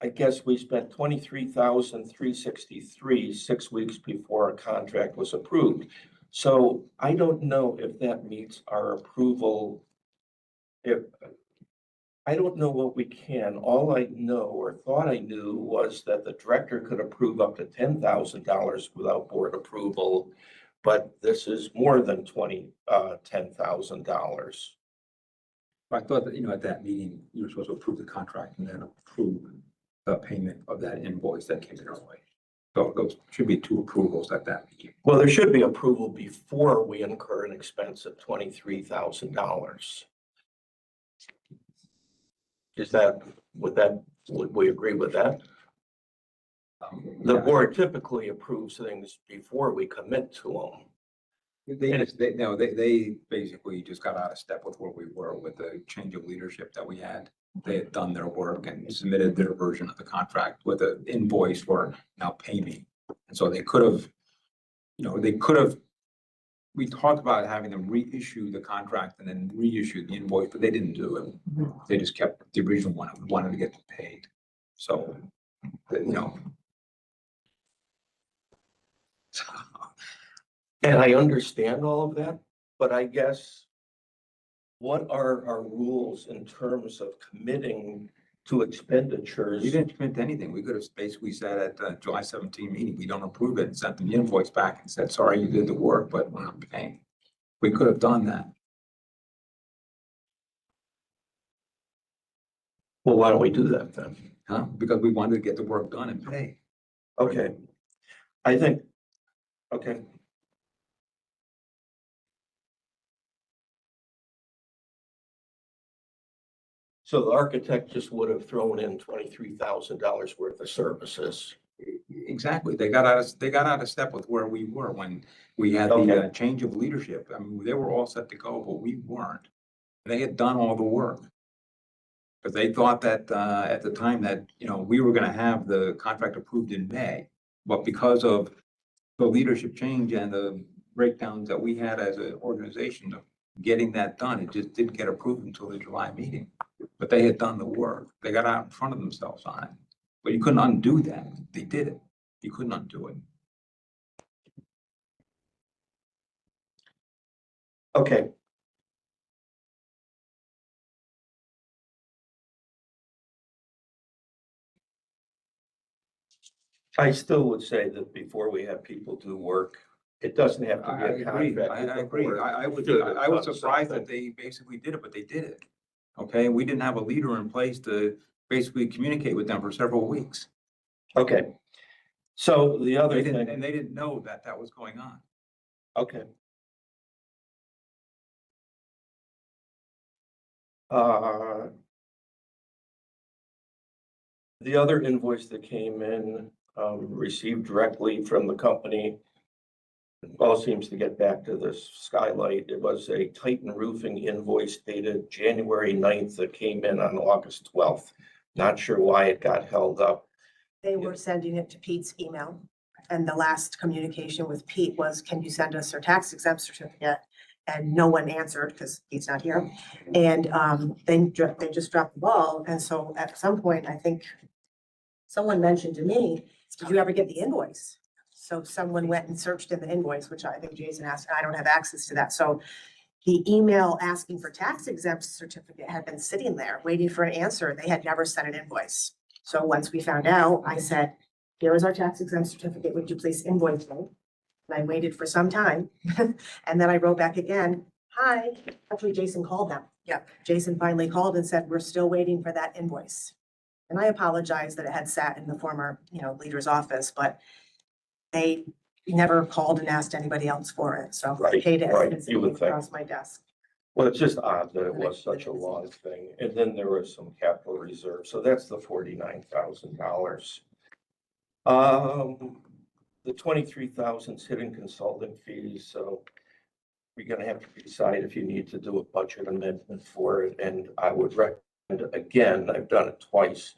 I guess we spent 23,363 6 weeks before a contract was approved. So I don't know if that meets our approval. I don't know what we can. All I know or thought I knew was that the director could approve up to $10,000 without board approval. But this is more than $10,000. I thought that, at that meeting, you were supposed to approve the contract and then approve the payment of that invoice that came in our way. So it goes, should be two approvals at that meeting. Well, there should be approval before we incur an expense of $23,000. Would we agree with that? The Yeah. board typically approves things before we commit to them. They basically just got out of step with where we were with the change of leadership that we had. They had done their work and submitted their version of the contract with an invoice for now pay me. And so they could have, we talked about having them reissue the contract and then reissue the invoice, but they didn't do it. They just kept the original one and wanted to get paid. So, And I understand all of that, but I guess what are our rules in terms of committing to expenditures? you didn't commit to anything. We could have basically said at the July 17 meeting, we don't approve it, and sent them the invoice back and said, sorry, you did the work, but we're not paying. We could have done that. Well, why don't we do that then? Because we wanted to get the work done and pay. Okay. I think, okay. So the architect just would have thrown in $23,000 worth of services. Exactly. They got out of step with where we were when we had the Okay. change of leadership. I mean, they were all set to go, but we weren't. They had done all the work. But they thought that, at the time that, we were gonna have the contract approved in May. But because of the leadership change and the breakdowns that we had as an organization of getting that done, it just didn't get approved until the July meeting. But they had done the work. They got out in front of themselves on it. But you couldn't undo that. They did it. You couldn't undo it. Okay. I still would say that before we have people do work, it doesn't have to I be a agree. contract. I with the agree. board. I was Should have done surprised that something. they basically did it, but they did it. Okay, we didn't have a leader in place to basically communicate with them for several weeks. Okay. So the other They didn't, thing, and they didn't know that that was going on. okay. Uh, The other invoice that came in, received directly from the company, all seems to get back to this skylight. It was a Titan Roofing invoice dated January 9th that came in on August 12th. Not sure why it got held up. They were sending it to Pete's email. And the last communication with Pete was, can you send us our tax exempt certificate? And no one answered because Pete's not here. And they just dropped the ball. And so at some point, I think someone mentioned to me, did you ever get the invoice? So someone went and searched in the invoice, which I think Jason asked, I don't have access to that. So the email asking for tax exempt certificate had been sitting there waiting for an answer. They had never sent an invoice. So once we found out, I said, here is our tax exempt certificate. Would you please invoice me? And I waited for some time. And then I wrote back again, hi. Actually, Jason called them. Yep. Jason finally called and said, we're still waiting for that invoice. And I apologize that it had sat in the former, leader's office, but they never called and asked anybody else for it. So I Right, paid it. right, It's you would think. across my desk. Well, it's just odd that it was such a long thing. And then there was some capital reserve. So that's the $49,000. The 23,000 hidden consulting fees, so we're gonna have to decide if you need to do a budget amendment for it, and I would recommend, again, I've done it twice,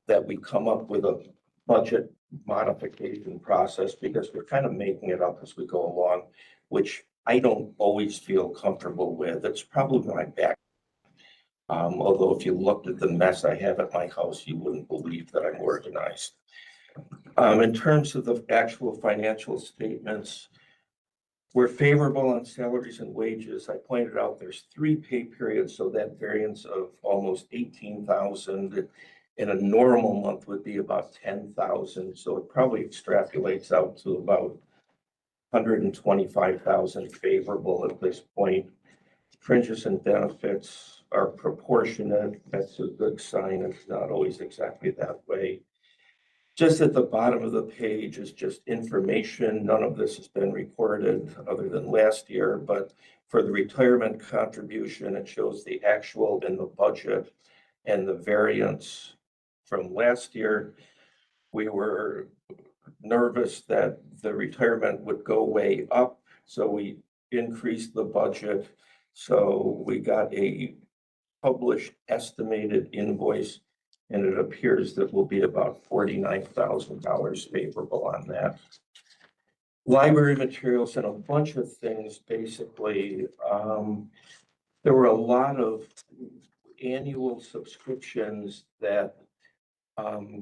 that we come up with a budget modification process, because we're kind of making it up as we go along, which I don't always feel comfortable with. It's probably my back. Although if you looked at the mess I have at my house, you wouldn't believe that I'm organized. In terms of the actual financial statements, we're favorable on salaries and wages. I pointed out there's 3 pay periods, so that variance of almost 18,000 in a normal month would be about 10,000. So it probably extrapolates out to about 125,000 favorable at this point. Fringes and benefits are proportionate. That's a good sign. It's not always exactly that way. Just at the bottom of the page is just information. None of this has been recorded other than last year, but for the retirement contribution, it shows the actual in the budget and the variance from last year. We were nervous that the retirement would go way up, so we increased the budget. So we got a published estimated invoice, and it appears that will be about $49,000 favorable on that. Library materials and a bunch of things, basically. There were a lot of annual subscriptions that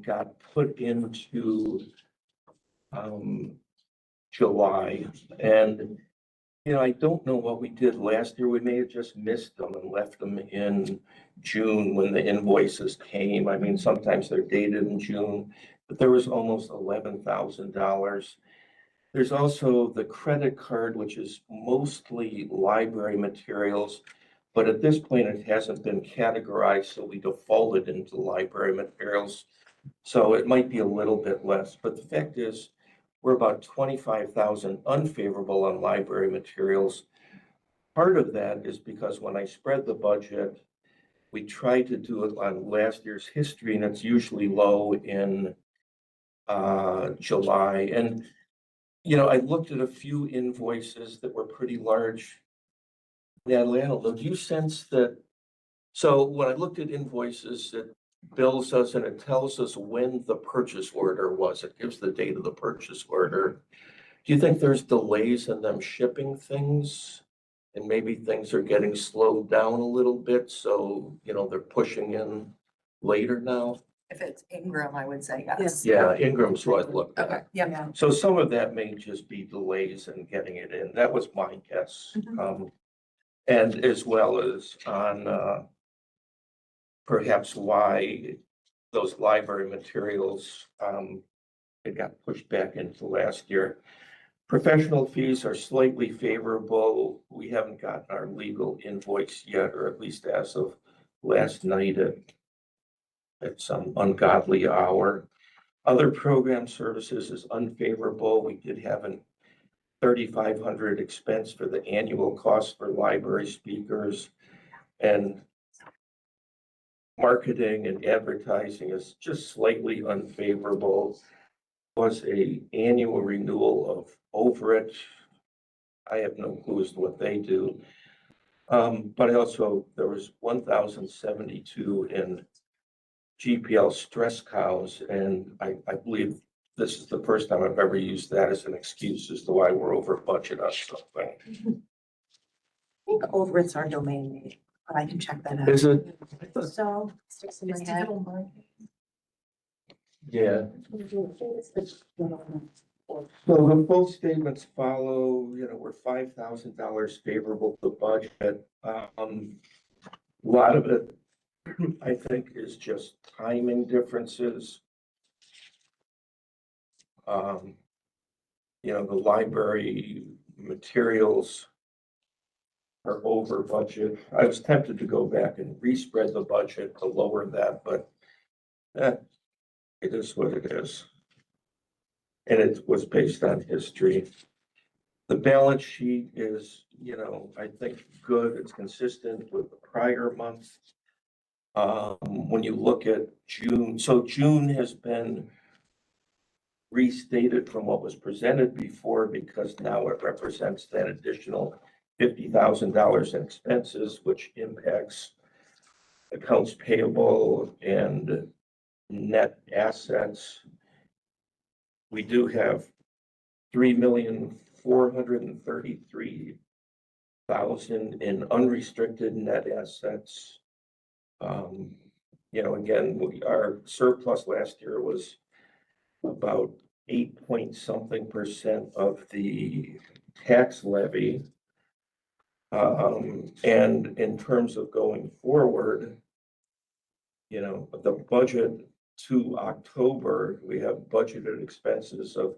got put into July. And, I don't know what we did last year. We may have just missed them and left them in June when the invoices came. I mean, sometimes they're dated in June, but there was almost $11,000. There's also the credit card, which is mostly library materials, but at this point it hasn't been categorized, so we defaulted into library materials. So it might be a little bit less, but the fact is, we're about 25,000 unfavorable on library materials. Part of that is because when I spread the budget, we try to do it on last year's history, and it's usually low in July. And, you know, I looked at a few invoices that were pretty large. Natalie, I don't know, do you sense that? So when I looked at invoices, it bills us and it tells us when the purchase order was. It gives the date of the purchase order. Do you think there's delays in them shipping things? And maybe things are getting slowed down a little bit, so, you know, they're pushing in later now? If it's Ingram, I would say yes. Yeah, Ingram's who I looked Okay, at. yeah. So some of that may just be delays in getting it in. That was my guess. Mhm. And as well as on, perhaps why those library materials, it got pushed back into last year. Professional fees are slightly favorable. We haven't gotten our legal invoice yet, or at least as of last night at some ungodly hour. Other program services is unfavorable. We did have an 3,500 expense for the annual cost for library speakers, and marketing and advertising is just slightly unfavorable. Was a annual renewal of Overit. I have no clue as to what they do. But also there was 1,072 in GPL stress cows, and I believe this is the first time I've ever used that as an excuse as to why we're over budget on something. I think Overit's our domain name, but I can check that out. Is it? So, sticks in my head. Yeah. So the full statements follow, you know, we're $5,000 favorable to budget. A lot of it, I think, is just timing differences. You know, the library materials are over budget. I was tempted to go back and respread the budget to lower that, but it is what it is. And it was based on history. The balance sheet is, you know, I think good. It's consistent with the prior month. When you look at June, so June has been restated from what was presented before because now it represents that additional $50,000 in expenses, which impacts accounts payable and net assets. We do have 3,433,000 in unrestricted net assets. You know, again, our surplus last year was about 8-point-something% of the tax levy. And in terms of going forward, you know, the budget to October, we have budgeted expenses of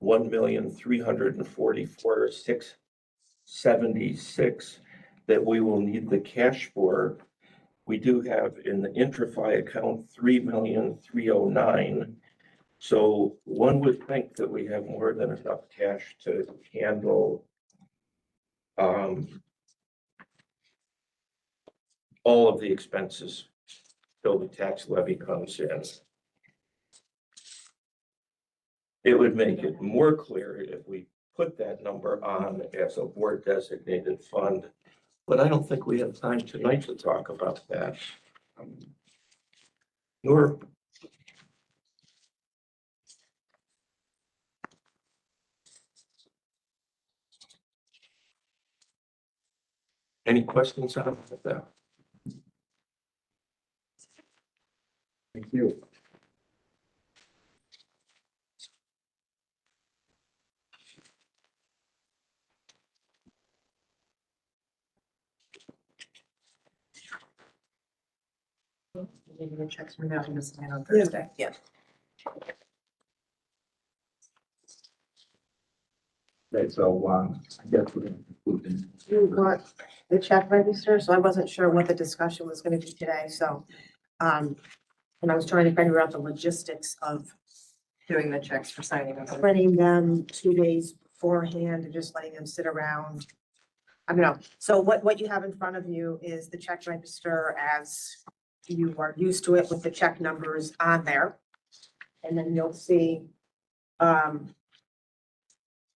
1,344,676 that we will need the cash for. We do have in the Intrify account 3,309,000. So one would think that we have more than enough cash to handle all of the expenses till the tax levy comes in. It would make it more clear if we put that number on as a board designated fund, but I don't think we have time tonight to talk about that. Nor any questions on that? Thank you. Maybe the checks were now to sign on Thursday. Yeah. Okay, so, I guess we're gonna conclude in. You want the check register, so I wasn't sure what the discussion was gonna be today, so, and I was trying to figure out the logistics of Doing the checks for signing. printing them 2 days beforehand and just letting them sit around. I don't know. So what you have in front of you is the check register as you are used to it with the check numbers on there. And then you'll see,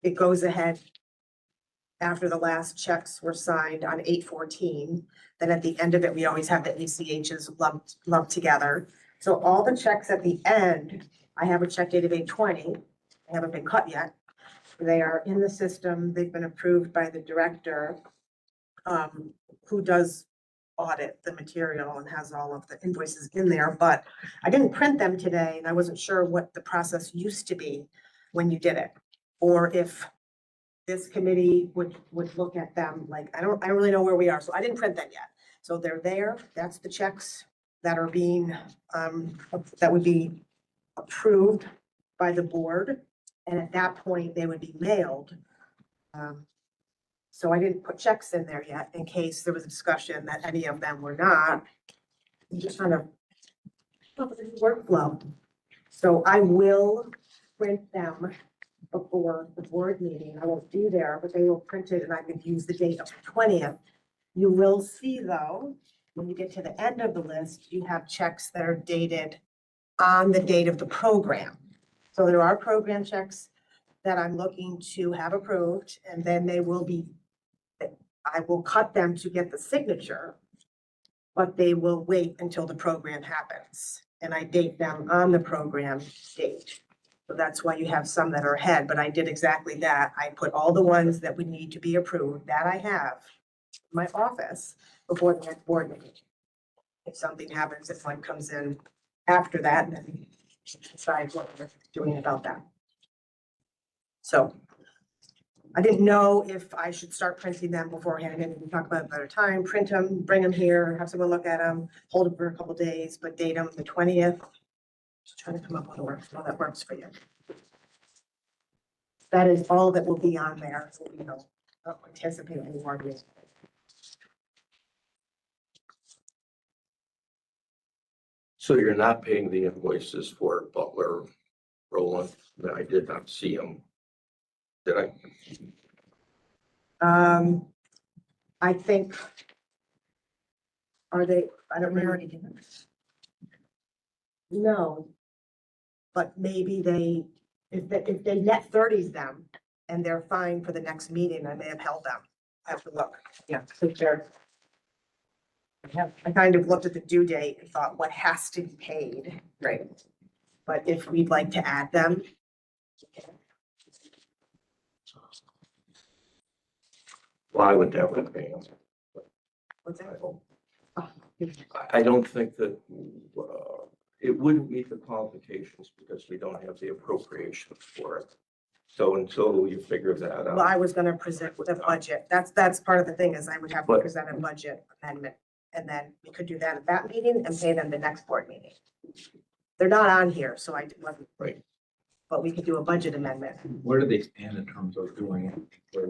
it goes ahead after the last checks were signed on 8/14. Then at the end of it, we always have the ACHs lumped together. So all the checks at the end, I have a check date of 8/20. They haven't been cut yet. They are in the system. They've been approved by the director, who does audit the material and has all of the invoices in there, but I didn't print them today and I wasn't sure what the process used to be when you did it. Or if this committee would look at them, like, I don't really know where we are, so I didn't print them yet. So they're there. That's the checks that are being, that would be approved by the board. And at that point, they would be mailed. So I didn't put checks in there yet in case there was a discussion that any of them were not. I'm just trying to workflow. So I will print them before the board meeting. I won't be there, but they will print it and I could use the date of the 20th. You will see though, when you get to the end of the list, you have checks that are dated on the date of the program. So there are program checks that I'm looking to have approved, and then they will be, I will cut them to get the signature, but they will wait until the program happens. And I date them on the program date. So that's why you have some that are ahead, but I did exactly that. I put all the ones that would need to be approved that I have in my office before the next board meeting. If something happens, if one comes in after that, then decide what we're doing about that. So I didn't know if I should start printing them beforehand, and we can talk about it another time, print them, bring them here, have someone look at them, hold them for a couple days, but date them the 20th. Just trying to come up with a workflow that works for you. That is all that will be on there, so we don't anticipate any more. So you're not paying the invoices for Butler, Roland? No, I did not see them. Did I? I think, are they, I don't We remember. already did. No. But maybe they, if they net 30s them and they're fine for the next meeting, I may have held them. I have to look. Yeah, so they're. I kind of looked at the due date and thought, what has to be paid? Right. But if we'd like to add them. Well, I would definitely pay them. What's that? I don't think that, it wouldn't meet the qualifications because we don't have the appropriations for it. So until you figure that Well, out, I was gonna present the budget. That's part of the thing is I would have to But- present a budget amendment. And then we could do that at that meeting and pay them the next board meeting. They're not on here, so I wasn't. Right. But we could do a budget amendment. Where do they stand in terms of doing it for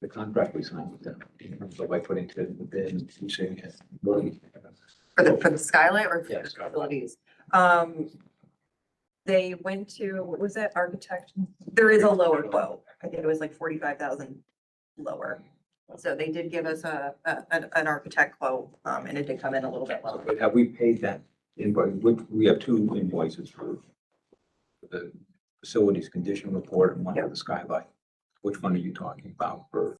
the contract we signed with them, in terms of like putting to the bid and pushing it? For the skylight or for Yeah, the skylight. facilities? They went to, what was that, architect? There is a lower quote. I think it was like 45,000 lower. So they did give us an architect quote, and it did come in a little bit lower. But have we paid that invoice? We have two invoices for the facilities condition report and one for the skylight. Which one are you talking about for?